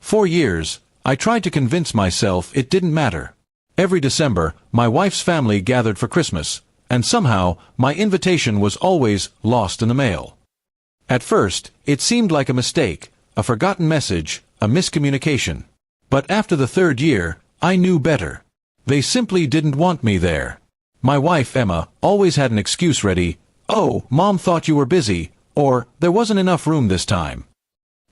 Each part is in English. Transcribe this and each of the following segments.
For years, I tried to convince myself it didn't matter. Every December, my wife's family gathered for Christmas, and somehow, my invitation was always lost in the mail. At first, it seemed like a mistake, a forgotten message, a miscommunication. But after the third year, I knew better. They simply didn't want me there. My wife, Emma, always had an excuse ready. "Oh, Mom thought you were busy," or "there wasn't enough room this time."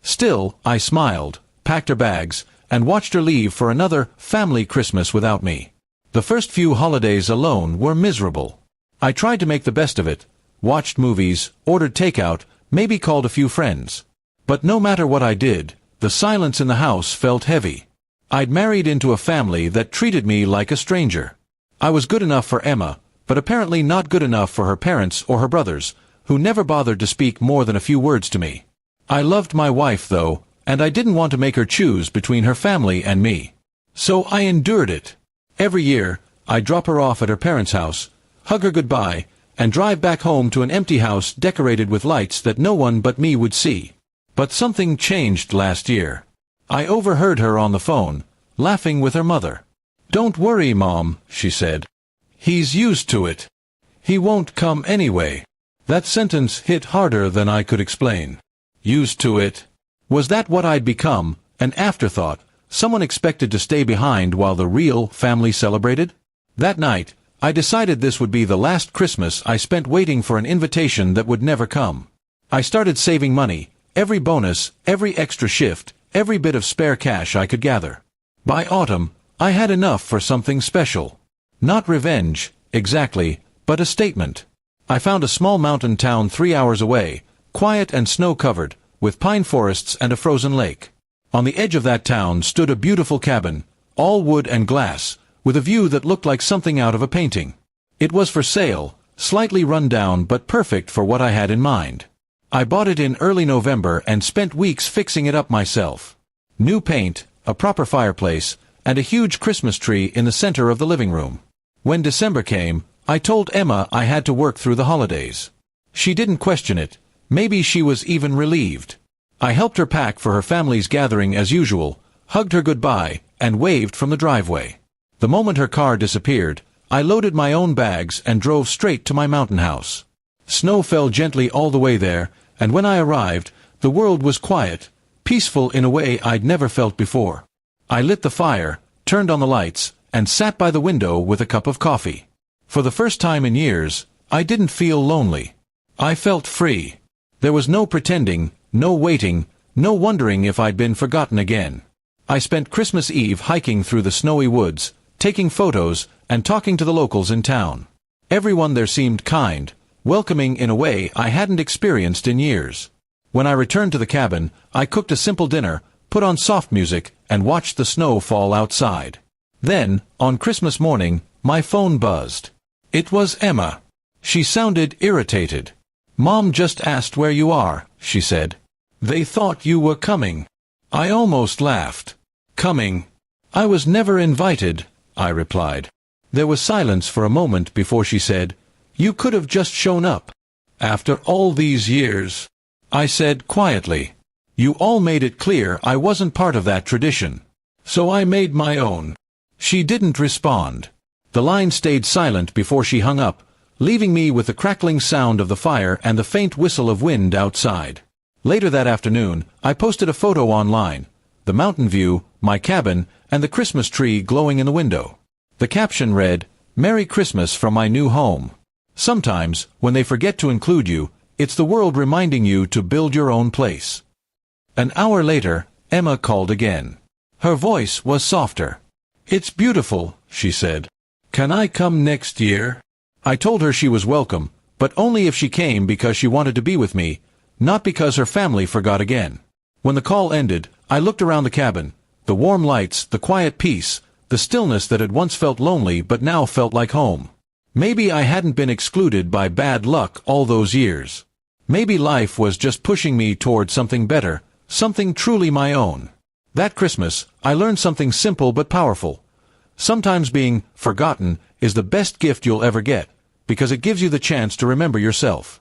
Still, I smiled, packed her bags, and watched her leave for another family Christmas without me. The first few holidays alone were miserable. I tried to make the best of it, watched movies, ordered takeout, maybe called a few friends. But no matter what I did, the silence in the house felt heavy. I'd married into a family that treated me like a stranger. I was good enough for Emma, but apparently not good enough for her parents or her brothers, who never bothered to speak more than a few words to me. I loved my wife, though, and I didn't want to make her choose between her family and me. So I endured it. Every year, I'd drop her off at her parents' house, hug her goodbye, and drive back home to an empty house decorated with lights that no one but me would see. But something changed last year. I overheard her on the phone, laughing with her mother. "Don't worry, Mom," she said. "He's used to it. He won't come anyway." That sentence hit harder than I could explain. Used to it? Was that what I'd become, an afterthought, someone expected to stay behind while the real family celebrated? That night, I decided this would be the last Christmas I spent waiting for an invitation that would never come. I started saving money, every bonus, every extra shift, every bit of spare cash I could gather. By autumn, I had enough for something special. Not revenge, exactly, but a statement. I found a small mountain town 3 hours away, quiet and snow-covered, with pine forests and a frozen lake. On the edge of that town stood a beautiful cabin, all wood and glass, with a view that looked like something out of a painting. It was for sale, slightly run down but perfect for what I had in mind. I bought it in early November and spent weeks fixing it up myself. New paint, a proper fireplace, and a huge Christmas tree in the center of the living room. When December came, I told Emma I had to work through the holidays. She didn't question it. Maybe she was even relieved. I helped her pack for her family's gathering as usual, hugged her goodbye, and waved from the driveway. The moment her car disappeared, I loaded my own bags and drove straight to my mountain house. Snow fell gently all the way there, and when I arrived, the world was quiet, peaceful in a way I'd never felt before. I lit the fire, turned on the lights, and sat by the window with a cup of coffee. For the first time in years, I didn't feel lonely. I felt free. There was no pretending, no waiting, no wondering if I'd been forgotten again. I spent Christmas Eve hiking through the snowy woods, taking photos, and talking to the locals in town. Everyone there seemed kind, welcoming in a way I hadn't experienced in years. When I returned to the cabin, I cooked a simple dinner, put on soft music, and watched the snow fall outside. Then, on Christmas morning, my phone buzzed. It was Emma. She sounded irritated. "Mom just asked where you are," she said. "They thought you were coming." I almost laughed. "Coming? I was never invited," I replied. There was silence for a moment before she said, "You could have just shown up." "After all these years," I said quietly. "You all made it clear I wasn't part of that tradition. So I made my own." She didn't respond. The line stayed silent before she hung up, leaving me with the crackling sound of the fire and the faint whistle of wind outside. Later that afternoon, I posted a photo online, the mountain view, my cabin, and the Christmas tree glowing in the window. The caption read, "Merry Christmas from my new home." Sometimes, when they forget to include you, it's the world reminding you to build your own place. An hour later, Emma called again. Her voice was softer. "It's beautiful," she said. "Can I come next year?" I told her she was welcome, but only if she came because she wanted to be with me, not because her family forgot again. When the call ended, I looked around the cabin, the warm lights, the quiet peace, the stillness that had once felt lonely but now felt like home. Maybe I hadn't been excluded by bad luck all those years. Maybe life was just pushing me toward something better, something truly my own. That Christmas, I learned something simple but powerful. Sometimes being forgotten is the best gift you'll ever get, because it gives you the chance to remember yourself.